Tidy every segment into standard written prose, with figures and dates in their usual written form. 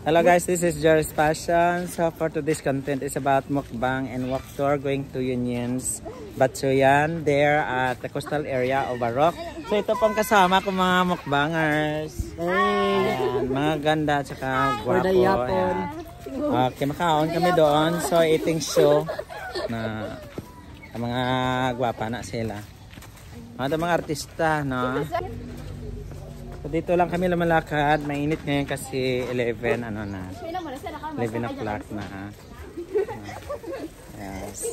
Hello guys, this is Jerry's Passion. So for today's content is about mukbang and walk tour going to Union's Batsuyan there at the coastal area of Barok. So ito pong kasama ko mga mukbangers. Ayan, mga ganda at saka gwapo. Okay, makaon kami doon. So eating show na mga gwapa na sila. Mga artista, no? So dito lang kami lumalakad, mainit ngayon kasi 11 o'clock na. Yes.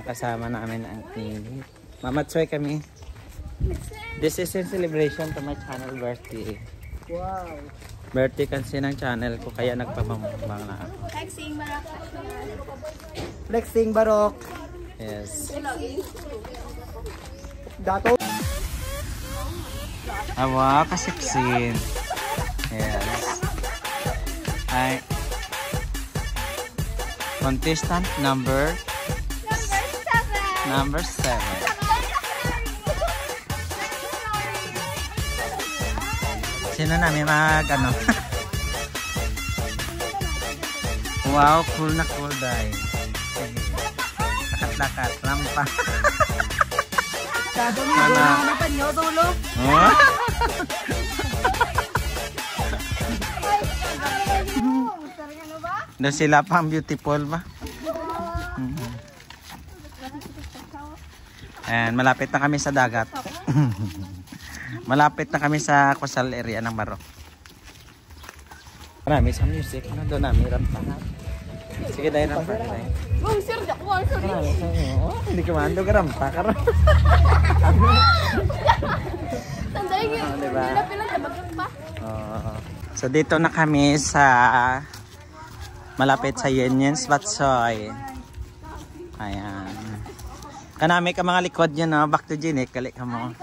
Kasama namin ang init. Mamatsoy kami. This is in celebration to my channel birthday. Wow. Birthday kasi ng channel ko kaya nagpapamukbang na ako. Flexing Barok. Yes. Dato. Awa, kasiksin. Yes. Ay. Contestant number 7. Sino namin ano? Wow, cool na cool dahil. Lakat-lakat, rampa. Ano pa niyo, Tulo? Oh? Doon sila pang beautiful ba? And malapit na kami sa dagat. Malapit na kami sa coastal area ng Barok. Marami sa music. Ano doon namin rampahan? Sige dahil rampahan. Hindi ka maando ka rampa. Diba? So dito na kami sa malapit sa Union's Batsoy. Ayan. Kanami ka mga likod nyo, no? Back to Ginik. Kalik ka mo.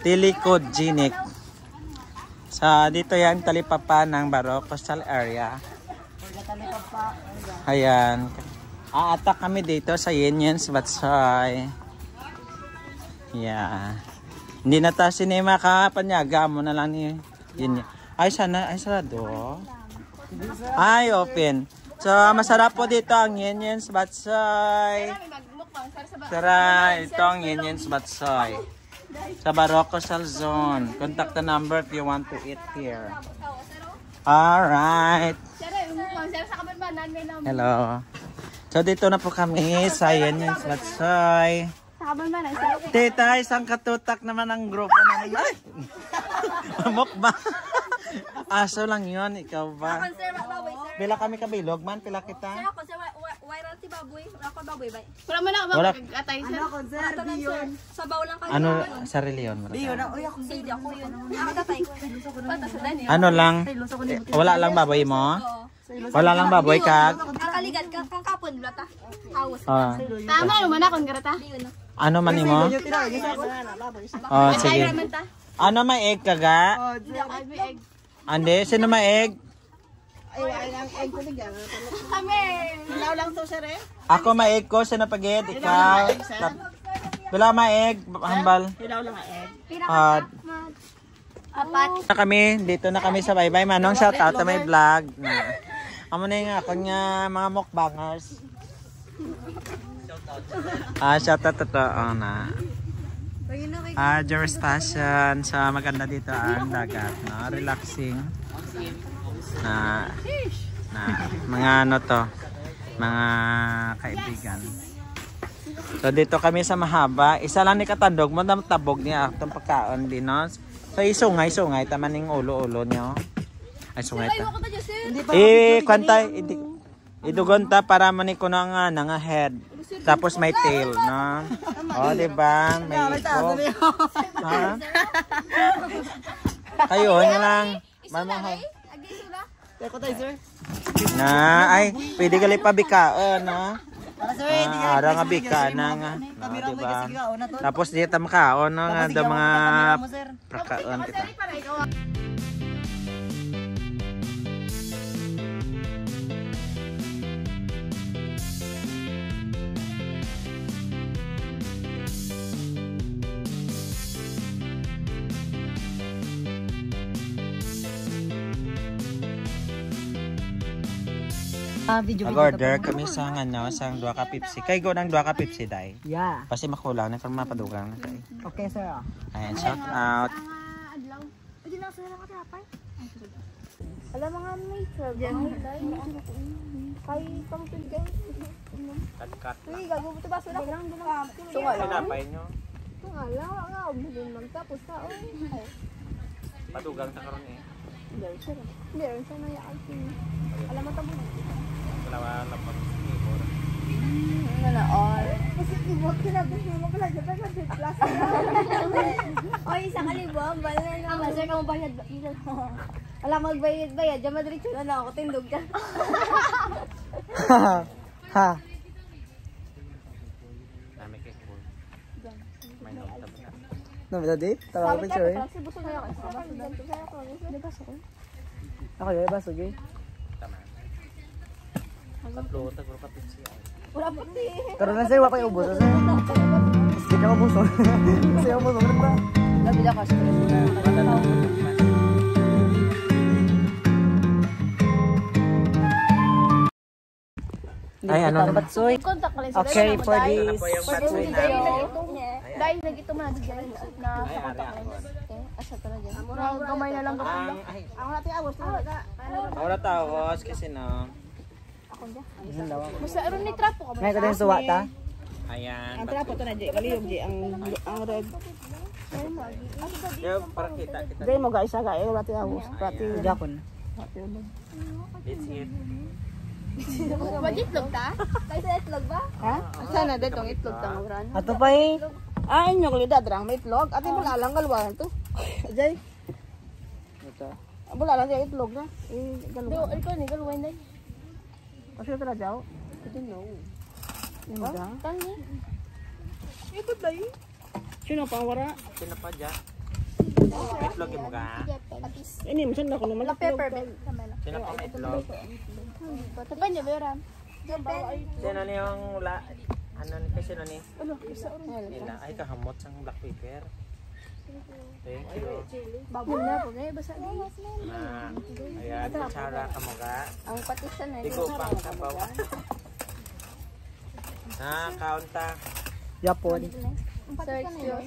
Tilikod Ginik. So dito yan talipapa ng Barok coastal area. Ayan. Aatak kami dito sa Union's Batsoy. Yeah. Hindi na ta sinema kapanyaga mo na lang ni yun. Ay sarado. Ay open. So masarap po dito ang Union's Batsoy. Tara, ito ang Union's Batsoy. Sa Barok Coastal Zone. Contact the number if you want to eat here. Alright. Hello. So dito na po kami sa Union's Batsoy. Tita, isang katutak naman ang grupo namin. Ay! Mukbang. Aso lang yun, ikaw ba? Pila kami kabilog man, pila kita? Ano sa reliyon? Ano lang? Wala lang baboy mo? Wala lang baboy kag? Kakaligan ka kang kapon blata. Awas. Tama naman akong garata. Ano man nimo? Oh, sige. Ano may egg kaga? Ande, sino may egg? Ay, ang egg ko ligyan. Kami. Ilaw lang to, sir eh. Ako may egg ko, sino pagid? Ikaw. Wala may egg, hambal. Ilaw lang ang egg. Apat. Dito na kami sa Bye Bye Manong. Shout out to my vlog. Amo na yung akong mga mukbangers. Shout out to na. Jerry's Passion. So maganda dito ang dagat, no? Relaxing. Na mga ano to, mga kaibigan. So dito kami sa mahaba. Isa lang ni katandog mo tabog niya atong pagkaon din, no? So isungay tamaning ulo-ulo niyo. Ay sungay ta. Kwanta idugon ta para maniko na nga head. Tapos may tail, no? Oh, di ba? May iko. Ha? Kayo nga lang. Mamahay. Ay, pwede gali pa bikaon, no? Ara nga bika na nga. No, di ba? Tapos di ta makaon, no? Nga da mga prakaon kita. Mag-order kami sa sang 2 ka Pepsi. Kay go nang 2 ka Pepsi dai. Yeah. Kasi makulang na from mapadugang na kay. Okay, sir. Ayan, shout out. Adlaw. Pwede na sa ka tapay. Alam mga may travel. Kay pangpil guys. Kat-kat. Uy, gago mo ba sila? Sinapay nyo. Ala, nga umulin man tapos ta. Padugang ta karon eh. Hindi rin siya nayaan. Alam mo tamo. Wala lapag. Wala all. Kasi ibot ka na gusto mo pala dapat sa plus. Oy, sa kalibang bala na. Masaya ka mo bayad. Alam magbayad-bayad, diyan madiretso na ako tindog ka. Ha. Dami kay cool. May nota ba? No, tadi? Tawa ko sir. Kasi gusto na ako. Di ba sa ko? Ako yung bas, okay? Tama. Tatlo tagro ka Pepsi. Wala puti. Karoon na sir, wala kayo ubos. Hindi ka ubos. Kasi ubos, ano ba? Labi ka stress na. Ay, ano naman? Batsoy. Contact ko lang Okay, for this. Po yung batsoy namin. dahil nagito man dyan na contact lens. Asa talaga. Gamay na lang gapon ba? Ako natin awas na. Ako na tawos kasi no. Ako dyan. Isang dawa. Basta aron ni trapo ka ba? Ngayon ko din suwa ta. Ayan. Ang trapo to na di. Kaliyog di. Ang red. Yo, para kita. Dahil mo guys, aga. Ayaw natin awas. Pati jakon. Let's eat. Itlog ta? Kaysa itlog ba? Ha? Sana detong itlog ta ngawran. Ato pa eh. Ah, inyo kulida. Drang may itlog. Ate mo lalang galwahan to. Ajay. Ito. Wala lang siya itlog na. Eh, Do, galwahan. ikaw ni galway na. Kasi ito na jaw. I don't know. Yung ba? Tangi. Ito ba eh? Sino pang wara? Sino pa dyan? Itlog yung mga. Patis. Ini mo siya na kuno La pepper bit. Kamela. Sino pa may itlog? Tapan niya beram. Sino ni yung ano ni kasi sino ni? Nila ay kahamot sang black pepper. Thank you. Babon na po na basa ni. Na. Ayan, kutsara ka mga. Ang patisan na Digo pang sabaw. Kaunta. Japon. Search yun.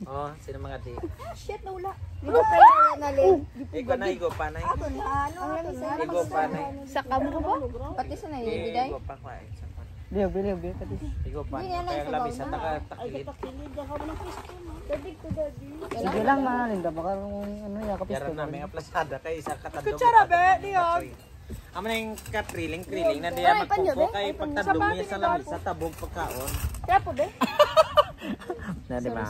Oh, sino mga di? Shit, nawala. Dito tayo na lin. Igo na, igo pa na. Igo pa na. Sa kamo ko ba? Patisan na yun, biday. Igo pa kwa. Liog, liog, liog. Pati. Igo pa. Kaya labis sa takilid. Sige lang na. Linda baka ano yakap Yaran isto. na may aplasada kay isa katadong. Kutsara be, diyon. Amo na yung katriling na diya magpupo kay pagtadong niya sa lamisa tabog pagkaon. Trapo be? Na di ba?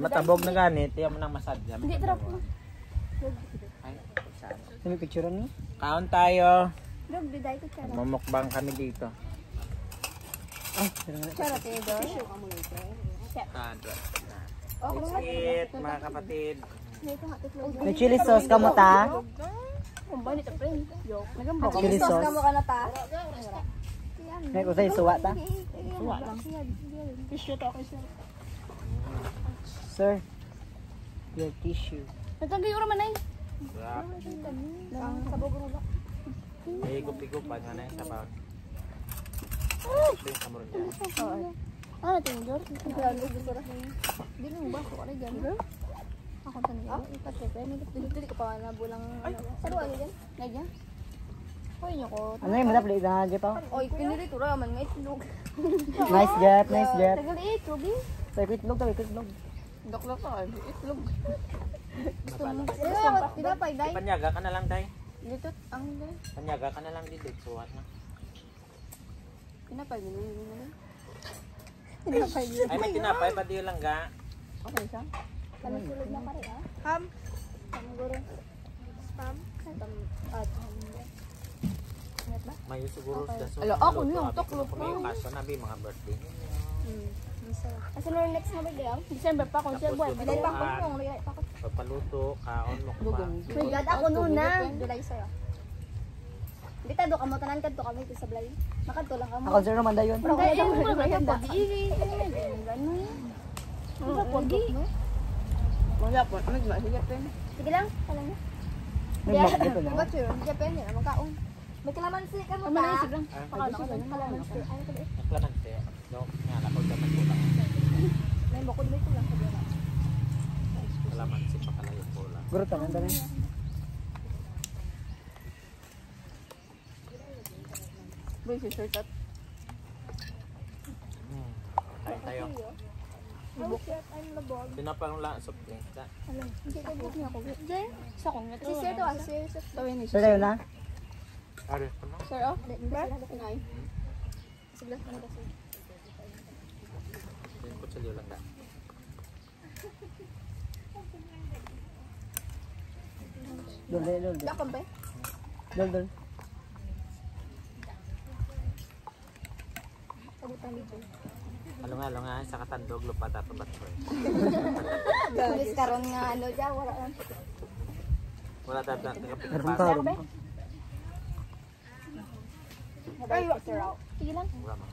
Matabog na ganit, diya mo nang masadya. Hindi trapo. Ay, kutsara. May picture ni? Kaon tayo. Dog, biday ko tsara. Mamukbang kami dito. Ay, Tsara tayo doon. Let's eat, mga kapatid. may chili sauce ka mo ta? Kumbay nito, friend. Nagambok chili sauce. ka na ta? May kusay suwa ta? Suwa lang. Tissue to ako, sir. Sir, your tissue. Nagtagay ura man ay. Sarap. Ang sabog ura ba? Higup-higupan nga na yung sabaw. Please, kamuron dyan. Ano ito yung door? Grabe, gusto na. Hindi nang ba? Ako na dyan. Ako sa niyo. Ipatrepe. Dili ko pa na bulang. Sarwa niyo dyan? Na dyan? Hoy niyo ko. Ano yung madapli na dyan pa? Oy, pinirito ra man nga itlog. Nice jet, nice jet. Tagal itlog eh. Tayo itlog, tayo itlog. Dokla ka, itlog. Mapala. Tinapay, day. Panyaga ka na lang, day. Dito, ang day. Panyaga ka na lang dito. Suwat na. Tinapay, minum. Tinapay, minum. Ay, may tinapay pa di lang ga. Okay siya? Kalusulog na pare, ah. Ham. Samguro. Spam. At Mayo siguro sa daso. Alo, ako niyo, tuklop Kung yung kaso na bi mga birthday. kasi no next na birthday ah. December pa kung siya buwan. Bilay pa ko kung ligay pa ko. Pagpaluto, kaon mo pa. My God, ako noon na. Bilay sa'yo. Dita do kamo tanan kadto kami sa blay. Makadto lang kamo. Ako sir naman dayon. Pero kaya mo lang kaya pa di. Ganun. Ano po di? Wala po, ano ba? Sige, pen. Sige lang, kalang. May mag dito na. Ba sure, Japan ni among kaon. May kalamansi ka mo Ang ta. malaisig lang. Ah, Pakala ko lang. Kalamansi. Ayaw ko din. Naklamante. No, nga lakot naman ko lang. May bukod may kulang sa dira. Kalamansi pa kalayo ko lang. Guro ka, ang dami. Boy, si Sir Tat. Kain tayo. Pinapang lang sa printa. Hindi ko bukas niya ako. Diyan. Sa kong ito. Si Sir to ah. Sir. Tawin ni Sir, tayo na. Ari ko na. Sir, oh. Nay. Sige, ano ba sir? Yung kutsilyo lang na. Dol, dol, dol. Dakam ba? Dol, dol. Along nga sa katandog lupa dapat ba ko. Guys, karon nga ano dyan. Wala lang. Wala dapat Meron kapit ka, pa. meron ka. Ay, Sir out. Sige lang. Wala mo.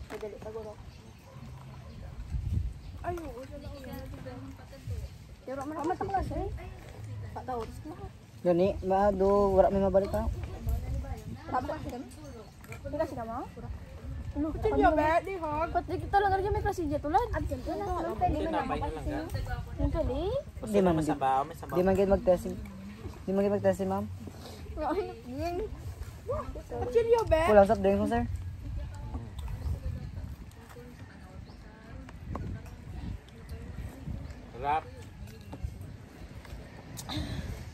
Madali paguro. Pero man ako matakla sir. Pataw. Gani, maado, wala may mabalik ka. Tama kasi kami. Hindi kasi kamo. Kutsilyo ba? Di hog. Pati kita lang rin may klase dyan tulad. Absent ko na. Pwede mo na Tinapay na lang ka. Yung kali. Di man, May sabaw, may sabaw. di man gid mag-testing. Di man gid mag-testing, ma'am. Yun. Kutsilyo ba? Kulang sa drink mo, sir. Rap.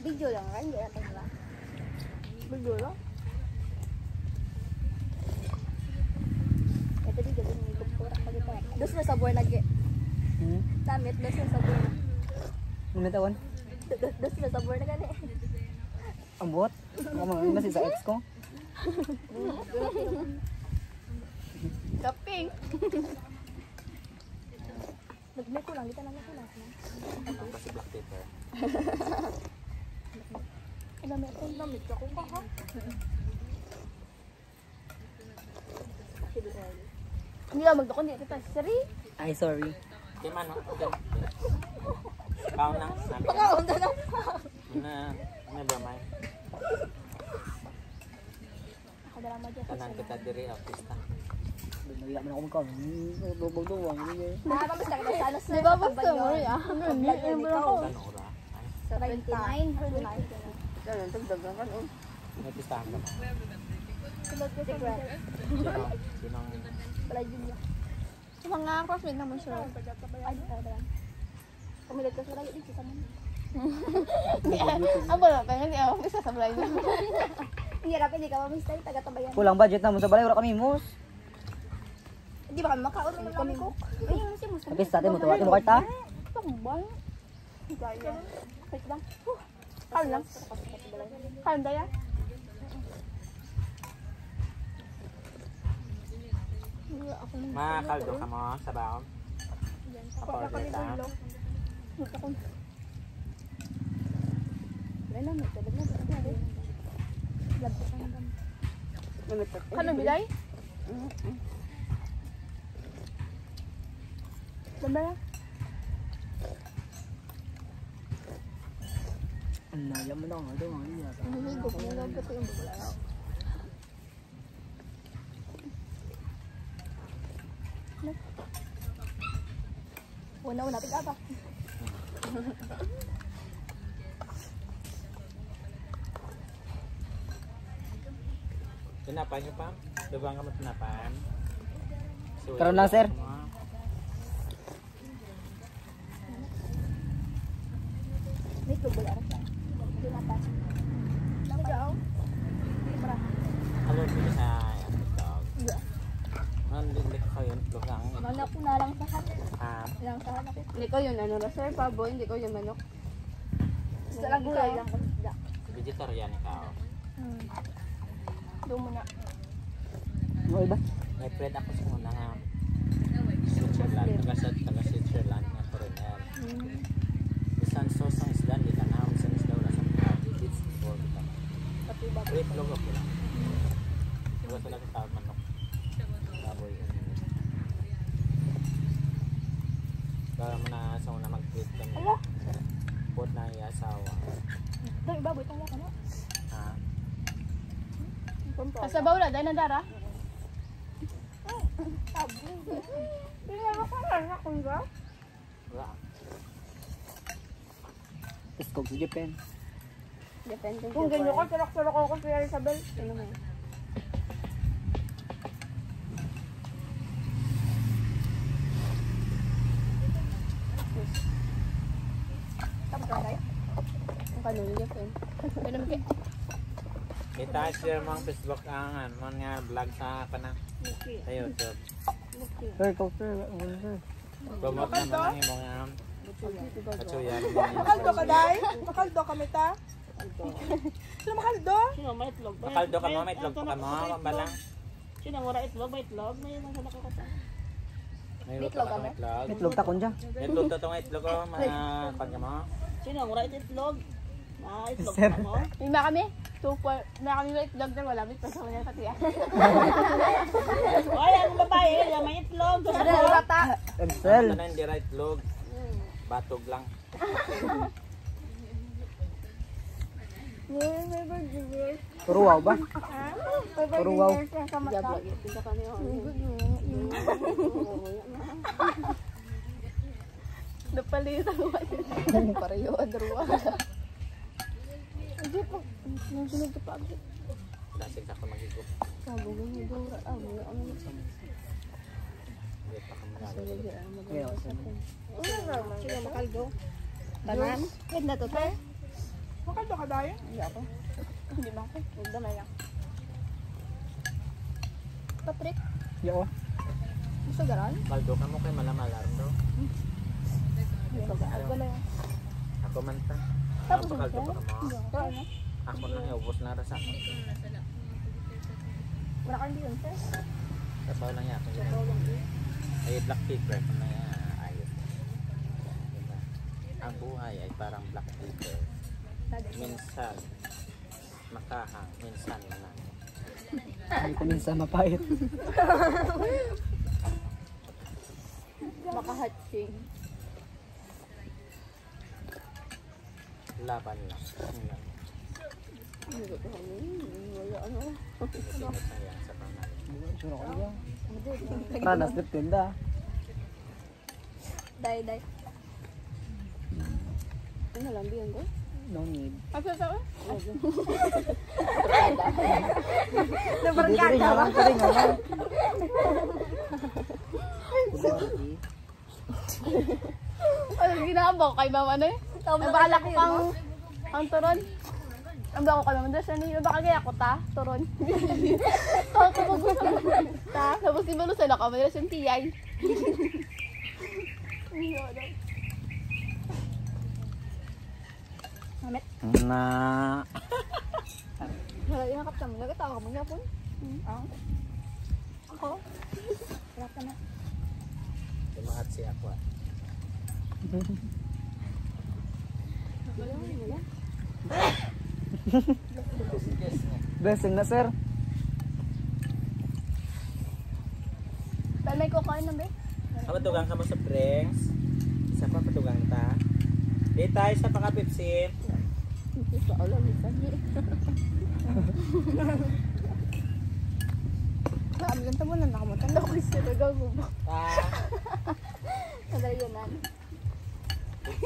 Video lang rin. Hindi natin lang. Video lang. Ito di gawin ni Bukura. Dos na sabor lagi. Damit, dos na sabor. Lumitawan. Dos na sabor na gani. Ang buhat. Ang masih sa ex ko. Kaping. Nagmay ko lang. Dito namin ko lang. Ang kasi black pepper. Dami ako. Damit ka kung baka. Hindi lang magdukon dito. Sari. Ay, sorry. Di man, okay. Kaon na. Pagkaon na lang. Never mind. Ako drama dyan. Tanan kita diri artista. Nagaya man ako magkaon. Bubog-duwang. Nakakabas lang kita sa alas. Di ba basta mo ya? Hindi, hindi ako. Kan ora. Ay, Sa 29. Ganun, tagdagan ka noon. may pistahan ka. Secret. Sinong Wala Julia. Sa mga classmate naman siya. Ay, di ba? Kumilit ka sa lagi dito sa mga. Ang wala pa nga, hindi ako isa sa blind. Hindi rapid, hindi ka mamistay. Taga-tabayan. Kulang budget na mo sa balay. Wala kami mus. Di ba kami makaon mo kami cook? Ay, yung si Mus. Kapis natin mo. Tuwa mo karta. Tumbal. Gaya. Wait lang. Kain lang. Kain daya. makaldo ka mo sa baon? Kapag ta. Wala na, talag na. Lab ko sa mga. Kano bilay? Dambara? Ang naya mo lang. Ito, mga iya. Nahiligo ko yung log ko yung bubula. Una-una, tiga pa. Tinapay nyo pa? Lubang ka mo tinapan? Karon lang, sir. May bubula rin siya. Hindi natas. Nagaw. Hello, sa dog. Iya. Nandilik ko yun, lugang. Manok na lang sa hat. Ah, Lang sa hat. Hindi ko yun, ano, sir, pabo, hindi ko yun manok. Sa lang gulay lang ko. vegetarian ikaw. Doon mo na. Ano iba? May friend ako sa una nga. Switzerland, taga-Switzerland nga foreigner. Bisan sauce ang isda, di ka na. Bisan isda wala sa mga bits before di ka na. Wait, logo ko lang. Diba sila ka tawag manok? Baboy. Para mo na sa una mag-tweet kami. Put na yung asawa. Dami baboy tong ka na. Ha? Kasabaw na, dahil nandara. Iskog sa Japan. Depende. Kung ganyan ko, sarok-sarok ako kay Isabel. Ano mo? Tapos na tayo? Ang kanon niya po. Pero naman kayo. Kita share mga Facebook ang mga vlog sa kanang sa YouTube. Sir, ikaw sir. Ano sir? Promote naman ang imong Batsuyan. Makaldo ka, Day? Makaldo kami ta? Sino makaldo? Sino may itlog? Makaldo ka mo, may itlog pa ka mo, mambalang. Sino ang wala itlog? May itlog? May nasa nakakata. May itlog ka mo. Itlog. Itlog takon dyan. Itlog to itong itlog ko, mga pagka mo. Sino ang wala itlog? Itlog Sir. ka mo? May kami. May kami may itlog na wala. May pasama niya pati yan. Ay, ang babae, may itlog. Bata. Excel. Ano na hindi ra itlog. Batog lang. Puro wow ba? Puro wow. Diablo. Pinta kami yung napalitan mo. Pareho adruwa. Hindi po. Nang sunod ka pa. Lasig ako magigop. Sabugan mo daw. Ano? Hindi pa ka magagawa. Sino makaldo? Tanan? Ganda to tayo. Makaldo ka, Day? Hindi ako. Hindi ba ako? Magdamay lang. Patrick, Yo. gusto garan? Kaldo ka mo kay malamalar bro. Ako na yan. Ako man ta. Tapos Kaldo pa ka mo. Ano? Ako lang ubos na ra sa ako. Wala kang diyon, sir. Kasaw lang yan. Ay black pepper ko na yan. Ayos. Diba? Ang buhay ay parang black pepper. Minsan makahang, minsan manang. Hindi ko minsan mapait. Makahatching. Laban lang. Yun lang. Wala ano. Sinit na yan sa pangalan. Sure ako dyan. Ranas dependa. Day. Ano lang biyan ko? No need. Asa sa ko? Nabarkada ba? Ano ginagawa ko kay mama na eh? Nabala ko pang turon. Ang bako kay mama na siya niyo. Baka gaya ko ta, turon. Ta, tapos si Malusa na kami na siyang tiyay. Na. Wala yung nakapta mo. Nagkatawa ka mo niya po. Ako? Wala ka na. Tumahat si Aqua. Blessing na sir. Dahil may kukain na ba? Kapatugang ka mo sa drinks. Isa pa patugang ta. Di tayo sa paka Pepsi. Sa ulam, isa niya. Sabi lang tamo na nakamutan na ko siya. Nagago ba? Nadayanan.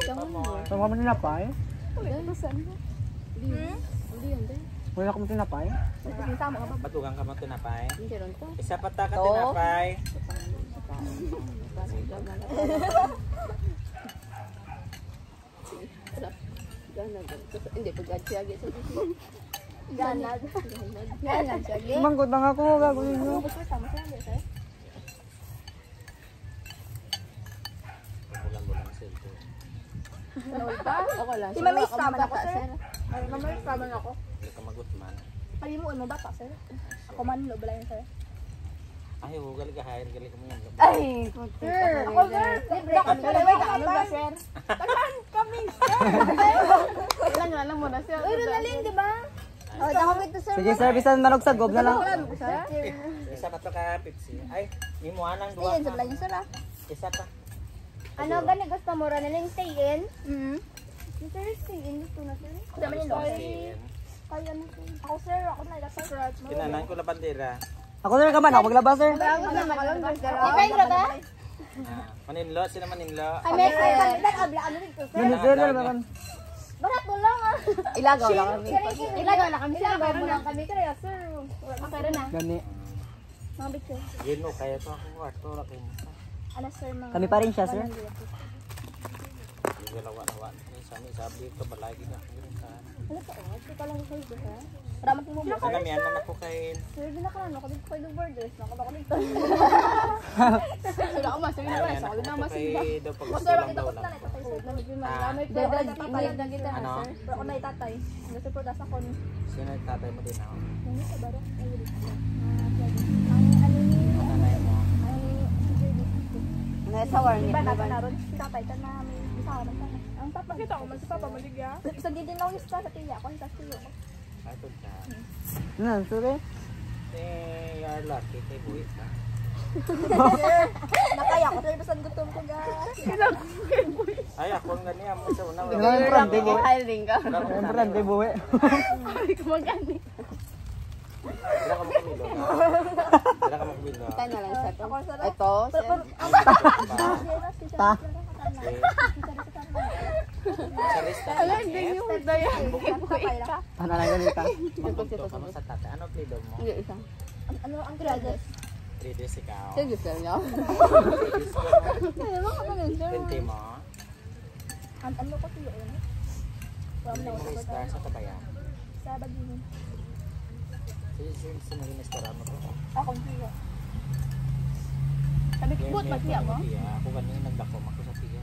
Saan ka mo tinapay? Dahil saan ba? Hindi yan din. Wala ka mo tinapay? Sama ka ba? Patugang ka mo tinapay. Hindi ron to. Isa pa ta ka tinapay. Hindi, pag-adsiyagi sa ganad. Ganad, siyagi. Manggot lang ako. Gagawin nyo. Sama siya, hindi, sir? Bulang-bulang silto. Ano ba? Ako lang. Di ba may sama ako, sir? Mamay kaman ako. Hindi ka magutman. Palimuan mo ba pa, sir? Ako man, lo ba lang, sir? Ay, hugal ka hire. Galing ka mo yan. Ay, sir. Ako, sir. Libre kami. Ano ba, sir? Tagaan kami, sir! Lang mo na, sir. Uy, Ronaline, di ba? Oh, dako ito, sir. Sige sir, bisan manok sa gob na lang. Sir? Isa pa to ka Pepsi. Ay, imuha ng duwa Ayan, sa ka. vlog niyo, sir, ah. Isa pa. Ano, gani gusto mo, Ronaline, stay in? Mm-hmm. Sir, stay in. Gusto na, sir. Dami yung Stay in. Kaya na. Ako sir, ako na ila sir. Kinanan ko la bandera. Ako sir kaman, ako maglabas sir. Ako na makalon sir. Ipay ra ta? Maninlo, sila maninlo. Ay, may kami abla ano dito sir. Sir, naman. Barat mo lang ah. Ilagaw lang kami. Ilagaw lang kami. Ilagaw mo lang kami kaya sir. Makara na. Gani. Mga bitso. Gino, kaya to ako kwarto ra kay mo. Ano sir mga. Kami pa rin siya sir. Lawa-lawa. Sami sabi ko balay gid ako. Ano pa? Ito pa lang sir dito. Ramat mo mo. Ako naman man ako kay Sir, di na ka ano, kabig ko kayo ng borders. Nakabako dito. Sir, ako mas. Sir, na mas. Ako na mas. kay daw pag Sir, lang makita daw ko lang. na ito. Sir, namit yung mga Ah. gamay. Pero ako nagpapayag ng kita Ano? sir. Pero ako na itatay. Gusto po das ako. Sino tatay mo din ako? Ano sa baro? Ang ano ni Nanay mo. Nasa warning ba naron si tatay ta na may bisama man sana. Ang papa kita ko man si papa maligya. Isa din lang yung sa tiya ko sa tiyo. Ato ka. Nan, sir. Eh, you're lucky kay buwit ka. Nakaya ko sir bisan gutom ko ga. Ay, ako ang ganyan mo sa una. Ang brande buwi. Hiring ka. Ang brande buwi. Kumagani. Dila ka mo kumilo. Dila ka mo kumilo. Tayo na lang sa to. Ito, sir. Ta. Sa lista. Ano lang ganito? Magpunto ka mo sa tatay. Ano plido mo? Ano ang gradas? 3 days ikaw. Sir, gusto niyo? 3 days ka mo. Ano ka naman, sir? 20 mo. Ano ko tiyo yun? Hindi mo star sa tabayan. Sa bagino. Sino rin mo to? Ako tiyo. Sabi ko, boot ba siya mo? Ako ganyan nagdako ako sa tiya.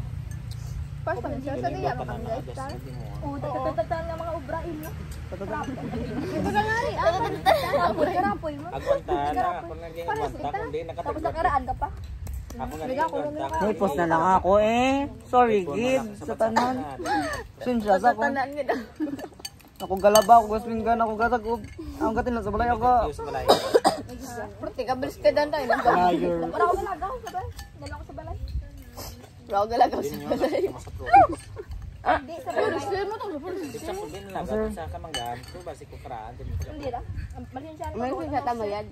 First time, sir, sa tiya mo kami guys. Oo, tatatan ng mga ubrain mo. Ito na nga rin. Karapoy mo. Agwanta na. Ako naging agwanta. Kundi Tapos nakatagod. nakaraan ka pa. Ako nga naging agwanta. May post na lang ako eh. Sorry, gid. Sa tanan. Sinsya sa ako. Tanaan nga daw. Ako galaba, ako gasminggan, ako gatagub. Ang gatin lang sa balay ako. Yung sa balay. Purti ka, bilis ka dan tayo. Liar. Wala ko galagaw sa balay. Dala ko sa balay. Wala ko galagaw sa Din yun. balay. Sa pro. Hindi, sa balay. Sir mo to. Di sa po din lang. Gato sa kamanggaan. Ito ba si kukaraan. Hindi ra. Malin siya. Malin siya tama yan.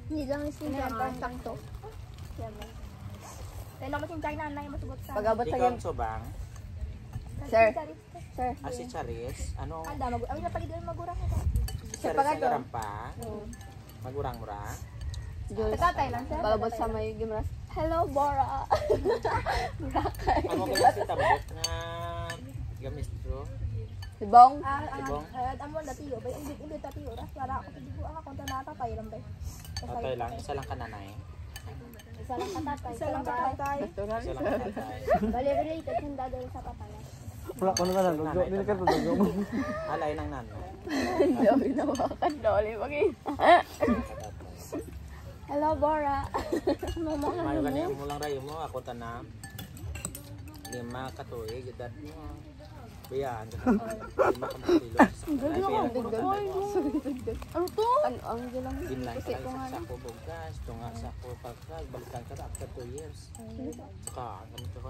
Hindi lang yung siya. Sakto. Kaya naman yung China na yung masugot sa... Pag-abot sa Ikaw yan. ang subang. Sir. Sir. Si Charis. Ano? Anda, ang napagidal magurang ito. Si Charis ang garampa. Magurang mo ra. Tatay lang, sir. Pag-abot sa may gimras. Hello, Bora. Burakay. Ano ko lang si Tabok na gamistro. Si Bong. Bong? Amon na tiyo. Bay, ibig ta tiyo. Para ako tiyo. Ang akonta na tatay lang, bay. Tatay lang. Isa lang kananay. Isa lang katatay. Isa lang katatay. Isa lang kananay. Bali, related yung dadalo sa tatay. Wala ko na lang. Dili ka tulogo mo. Alay ng nano. Dali na makakandali. Hello, Bora. Mayo ganyan mo lang rayo mo. Ako tanam. 5 katuig. Edad mo. Bayan. 5 kamatilo. Ano to? Ang gilang. Binlang ka lang sa sako bugas. Tunga sako pagkag. Balikan ka na after 2 years. Saka, gamit ka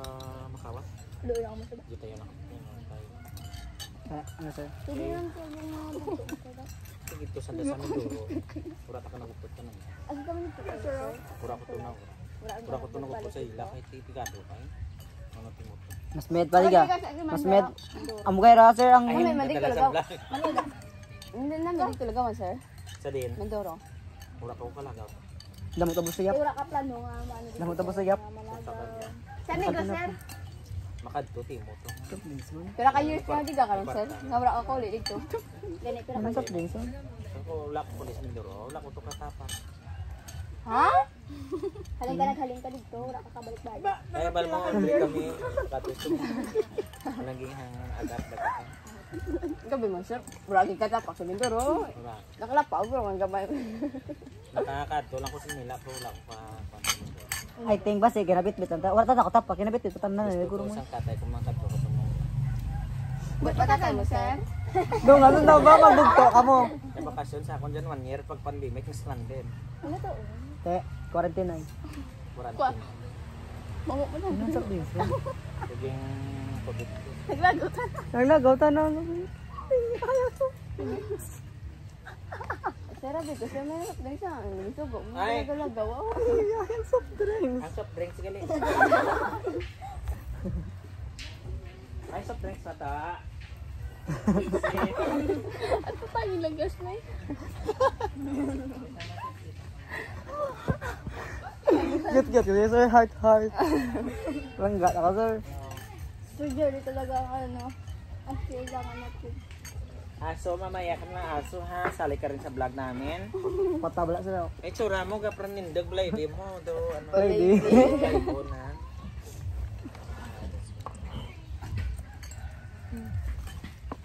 makawat. Doon ako masabay. Dito yun ako. Ano sir? Sige lang po yung mga buto. Ito sa dasa ng duro. Pura ka nagupot ka naman. Ang kami nito, sir. Pura ko tunaw. Pura ko tunaw ko sa ila. Kahit titigado kay. Ano timoto. Mas med pali ka. Mas med. Amo kay ra sir ang Ay, Hindi ka lang sa Manila. Hindi na, hindi talaga man, sir. Sa din. Mandoro. Pura ko kalagaw. damo tabos sa yap. Wala ka plano nga, ano dito. Damo tabos sa yap. Sa negro, sir. Makadto timoto. Pero ka years na, di ka karon, sir. Nga wala ka ulit dito. Ganito Ano sa din sir? Ako wala ko pulis Mindoro. Wala ko to katapa. Ha? Haling ka dito, wala ka kabalik-balik. Kaya bal mo hindi kami katusto. Naging hang agap dagat. Gabi man, sir. Buragi ka tapak sa Mindoro. Wala. Nakalapaw, bro, ang gamay. Nakakadto lang ko sa nila pero wala ko pa. I think ba sige kinabit-bit anta. Wala ta ko tap kinabit-bit tanan na guro mo. Isang katay kung mangkadto ko to mo. Ba't patatay mo, sir? Do nga daw ba magdugto kamo? Sa bakasyon sa akong dyan 1 year pag pandemic mas lang din. Ano to? Te, 49. Quarantine. Mango mo na. Ano sa din sir? Naging COVID. Naglagot. Naglagaw ta na. Sarap dito. Sa may dahil sa sugo. Ay. Galagaw. Ang soft drinks gali. Ay, soft drinks na ta. At tayo lagas na eh. Get, sir. Heart. Langga na ka, sir. Sir Jerry talaga ang ang kailangan natin. Aso, mamaya ka na aso ha. Sali ka rin sa vlog namin. Patabla, sir. Eh, tsura mo, kapran nindog, lady mo. Do, ano, Lady. Lady na.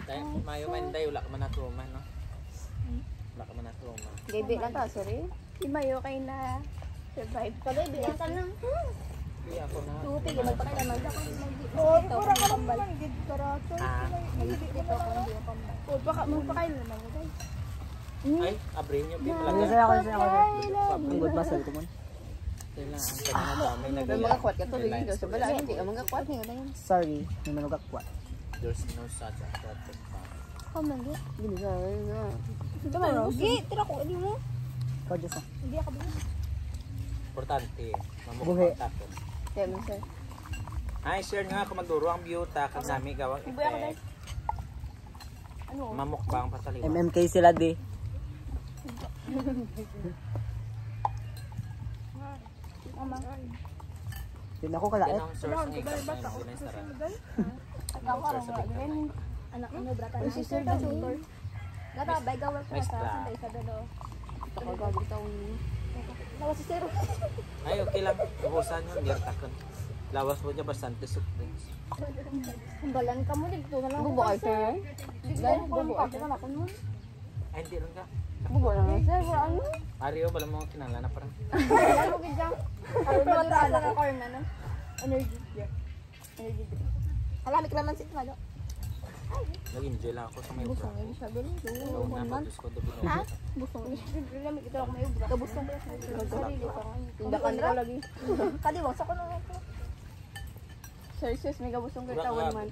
Dahil, mayo man, dahil wala ka man natuman, no? Wala ka man natuman. Baby lang ta, sorry. Di mayo kay na survive. Kaya di ka lang. Hindi ako na. Tupig, magpakailaman sa kung mag-ito kang kambal. Ah, Mag-ito kang hindi ang kambal. O, baka magpakailaman mo guys. ay, abrin nyo, Sir, pipalaga. ako, sir. Ang good muscle ko man. Kailangan ka na ba? May May nagaya. magakwat ka to dito sa bala. Hindi ka magakwat. Hindi ka na yun. Sorry, may manugakwa. There's no such a perfect time. Kambal di. Hindi ka na. Tama no? Gi, tira ko. Hindi mo. Ikaw, Diyos, ah. Hindi ako bilhin. Importante, Buhi. mamukha tapos. Kaya mo, sir. Ay, share nga kung magduro ang beauty kang nami gawang Ibuya ko effect. Ano? Mamukbang pa sa liwa. MMK sila, di. Mama. Yun ako kalait. Yan ang source ng ikap na yung binastaran. Ako ang mga ganyan. Anak mo, brata na. Si Sir da tutor. Gata, bay gawal ko Nice sa try. Sunday sa dalo. Ako gagawin taong Lawas si Sir. Ay, okay lang. Ubusan yun, hindi takon. Lawas mo niya bastante surprise. Kumbalan ka mo dito na lang. bubo kayo, sir. Dahil bubo ako na ako nun. Ay, hindi lang ka. Bubo lang, sir. Ano? Ario, wala mo kinala na parang. Ano gidya? Ano ba ta na corn na no? Energy. Energy drink. Alam ko naman si Malo. Nag-enjoy lang ako sa may ubra. Busong ni Shabel. Gawin na ako, Diyos ko, dobi na. Ha? Busong ni Shabel. Lamig ito ako may ubra. Kabusong ko. Sarili ko. Tindakan ka lagi. Kadiwang sa kuno ko. Sir, sis, may gabusong ka tawan man.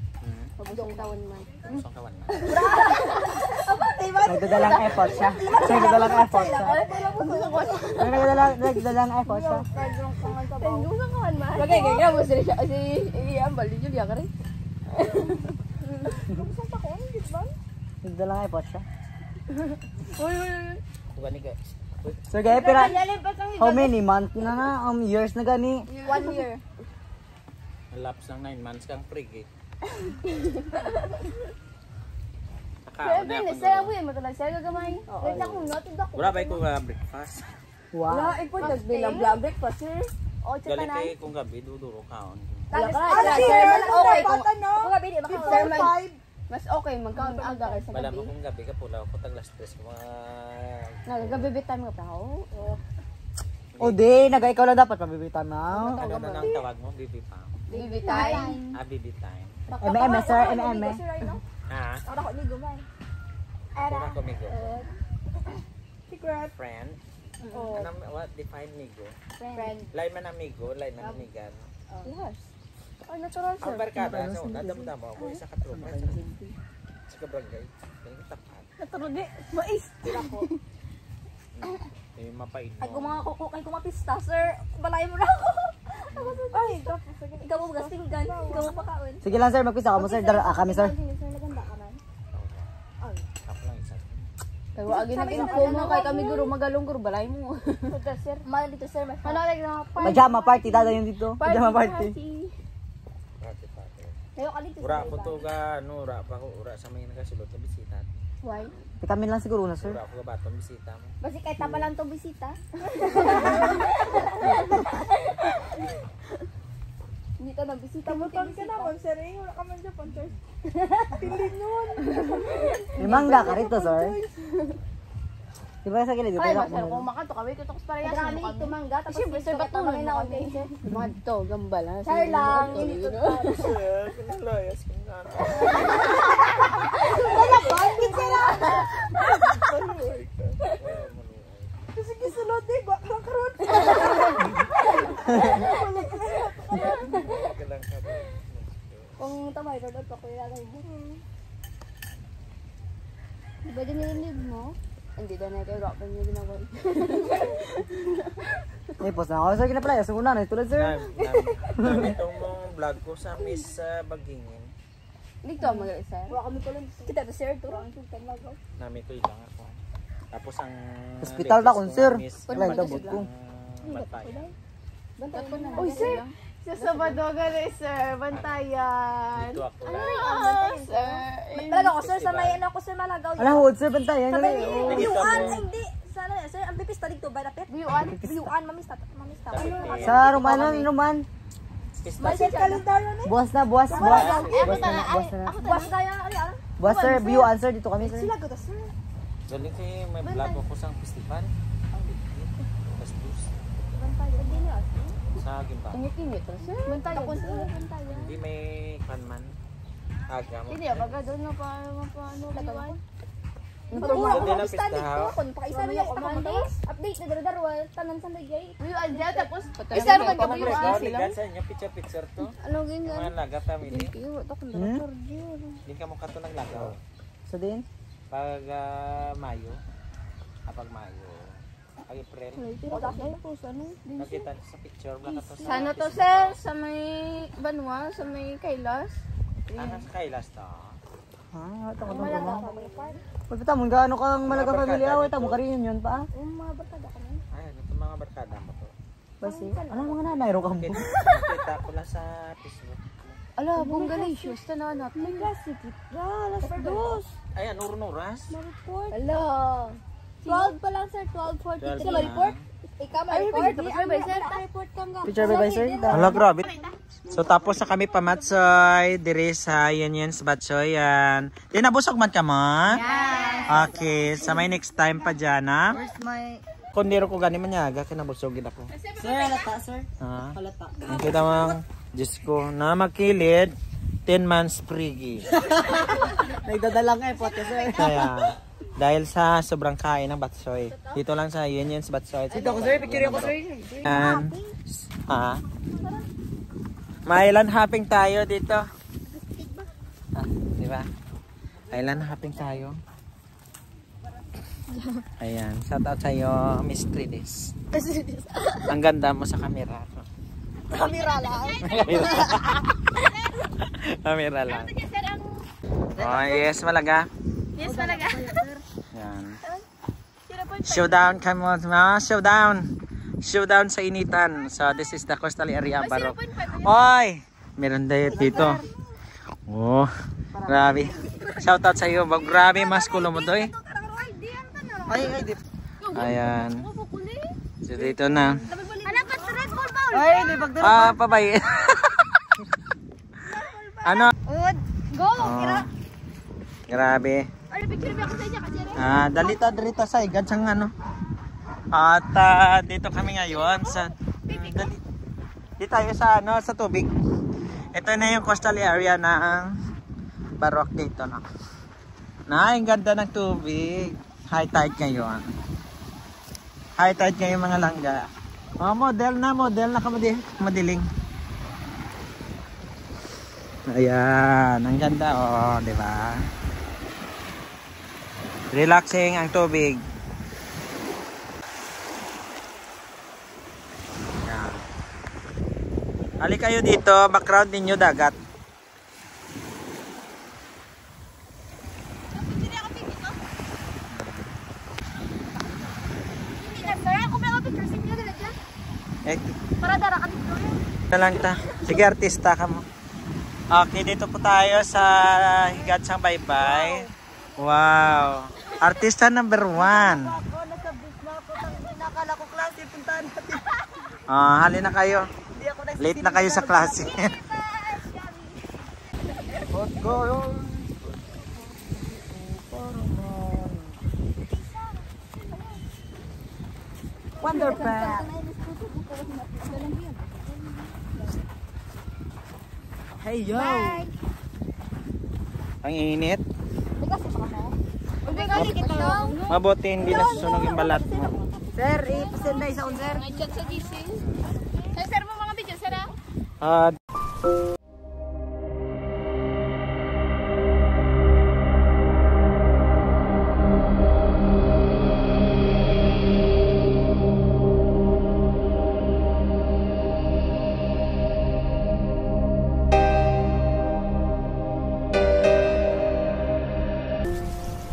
Gabusong tawan man. Busong kawan na. Nagdadalang effort siya. Nagdadalang effort siya. Nagdadalang effort siya. Busong ka man man. Lagay, kaya gabusong siya. Si Iambal, di Julia ka rin. Busong pa ko. Hindi ba? Nagdadalang effort siya. Bukan ni guys. Sir, gaya pera, how many months na na? Years na gani? 1 year. Laps ng 9 months kang prig eh. Pero Nakaon na ben, akong sa gawin. abuy mo talaga sa gagamay. Wait ako notid ako. Wala ba ko breakfast? Wow. Wala, ipon, nagbilang blabrik pa, sir. O sa Galing tanan. kay kung gabi, duduro kaon. Wala ka, Ano sir, mas okay kung... Mga bini baka Sir, mas okay magkaon aga kaysa Wala gabi. mo kung gabi ka pula ko tag last stress ko mga Nagabibitan mo pa ako. O di, ikaw lang dapat pabibitan na. ano na nang tawag mo, baby pa. Baby time. Ah, baby time. MM, sir, MM. Ha? Ora ko ni gumay. Pura ko migo. Secret. Friend? Oh. Ano, what define migo? Friend. Lain man ang migo, lain man ang migan. Yes. Oh, natural, Ang sir. barkada, so, nadamdam ako, isa ka tropa. Sa kabarangay. Ganun ko tapat. Naturudi. Mais. Tira ko. May mapait Ay kung mo. mga kung kumapista, sir, balay mo na ako. Ay, ikaw mo gastinggan. Ikaw mo pakaon. Sige lang, sir, magpisa ka mo, sir. Dara kami, sir. Sir, naganda ka man. Tap lang isa. Kaya wag nag-info mo kay kami guro magalong guro balay mo. Puta, sir. Mahal dito, sir. Mas like na Pajama party, dadayon dito. Pajama party. Party party. Kayo ka dito, Ura sir. ko to ga, ano, ura pa ko, ura sa may nakasulot na bisita. Why? Kami lang siguro na, sir. Ura ko ga batong bisita mo. Basi kahit tapa lang itong bisita. Hindi ka nang bisita mo. Kami ka naman, sir. Wala ka man dyan, Ponchers. May mangga ka rito, sir. Di ba sa gilid? Ay, Dito sir, kung makanto kami ko tos parehas Kami mo ito kami. mangga. Tapos Siyempre, sir, ba't naman tulong na mo kami, sir. Mga to, gambal ha. Sir lang. Hindi to. Sir, kinalayas ko nga. Sige, sulod eh. Bak lang karoon. Kailang ka ba? Kung tamay, rodot ako ilalay mo. Di ba dyan nilinig mo? Hindi na kayo rock niyo ginawa. Pos na ako, sir, kinapalaya. Sa una na, tulad, sir. Itong mong vlog ko sa Miss Bagingin. Dito ang magalit sir. Wala kami pala. Kita to sir to. Nami ko ilang ako. Tapos ang Hospital na kung, sir. Miss Wala, tabot ko. Bantayan. Uy sir, sa Sabado gali sir, Bantayan. Dito ako lang. Sir. Talaga ako, sir, sa may ano ako, sir, Malagaw. Ala, huwag, sir, bantayan. Sa may Gali. biyuan, ay hindi. Sa ano, sir, ang pipista dito, by the pit. Biyuan. Biyuan, mamista. Sa Roman, Roman. May set kalendaryo ni. Buwas na, buwas. Buwas na, buwas na. Buwas kaya, ano? Buwas, sir, view answer dito kami, sir. Sila ko sir. Dali kay may vlog ako sa festival. Festus. Sa Gimba. Ingit-ingit sir. Bantayan. Bantayan. Hindi may kanman. Aga mo. Hindi baga doon na paano biyuan. Pagpura ko Hindi na mag-stand pista. dito. Kung pakaisa na yung commandos. Update na daro-daro. Tanan sa nagyay. Biyuan dyan tapos. Isa naman ka biyuan sila. Ligan sa inyo, picture to. Ano ganyan? Mga laga family. Iyo, ito kung Hmm? Hindi ka mo kato naglagaw. Sa din? Pag Mayo. Pag Mayo. Pag April. Nakita niyo sa picture. Wala ka to sa Sana to Facebook. sir, sa may Banwa, sa may Kailas. Sa Kailas to. Ah, ito ko lang ba? Pagpita mo, gaano kang malaga pamilya? Ito mo ka rin yun pa? Ay, ito mga barkada mo to. Basi, ano mga nanay ro ka mo? Kita ko lang sa Facebook. Ala, Bungalicious, tananat. May classic. Alas dos. Ayan, urunuras. Ala. 12 pa lang, sir. 12:40. 12 Sila ma-report? Ikaw ma-report? picture ba, sir? Ma-report ka nga. Picture ba, sir? Hala, grabe. So, tapos na kami pamatsoy. Diri sa Unions Batsoy. Yan. Di, nabusog man ka mo? Yes. Okay. Sa may next time pa dyan, ha? Kung di ro ko gani manyaga, kinabusogin ako. Sir, halata, sir. Ha? Halata. Ang kita mang, Diyos ko, na magkilid, 10 months prigi. Nagdadalang effort ka, sir. Kaya, dahil sa sobrang kain ng Batsoy. Dito lang sa Unions Batsoy. Dito ako, sir. Picture ako, sir. And, ha? May island hopping tayo dito. Ah, di ba? Island hopping tayo. Ayan, shout out sa'yo, Miss Tridis. Ang ganda mo sa camera. Kamera lang. Camera lang. Oh, yes, malaga. Yes, talaga. Yan. Showdown kami mga showdown. Showdown sa initan. So this is the coastal area of Barok. Oy, meron dito. Oh, grabe. Shout out sa iyo. Grabe mas kulo mo doy. Ayan. So dito na. Anak ka, Red Bull ba? Ay, di pagdala. Pabay. Ano? Ud. Go. Oh, grabe. Ay, picture ba ako sa inyo kasi? Dalita sa igad sang ano. At dito kami ngayon sa dito tayo sa ano sa tubig. Ito na yung coastal area ng Barok dito na. Ang ganda ng tubig. High tide ngayon. High tide ngayon mga langga. Oh, model na madiling. Ayan, ang ganda oh, di ba? Relaxing ang tubig. Yan. Hali kayo dito, background ninyo dagat. Sir, ako may picture sa inyo dala dyan. Para dara ka dito. Lang ta. Sige, artista ka mo. Okay, dito po tayo sa Higatsang Baybay. Wow. Artista number 1. Nakala ko klase, puntahan natin. Hali na kayo. Late na kayo sa klase. Wonderpad. Hey, yo. Ang init. Hindi ka dito. Mabuti hindi nasusunog yung balat mo. Sir, i-present na isa on, sir. May chat sa gising. Sir, mo mga video, sir ah.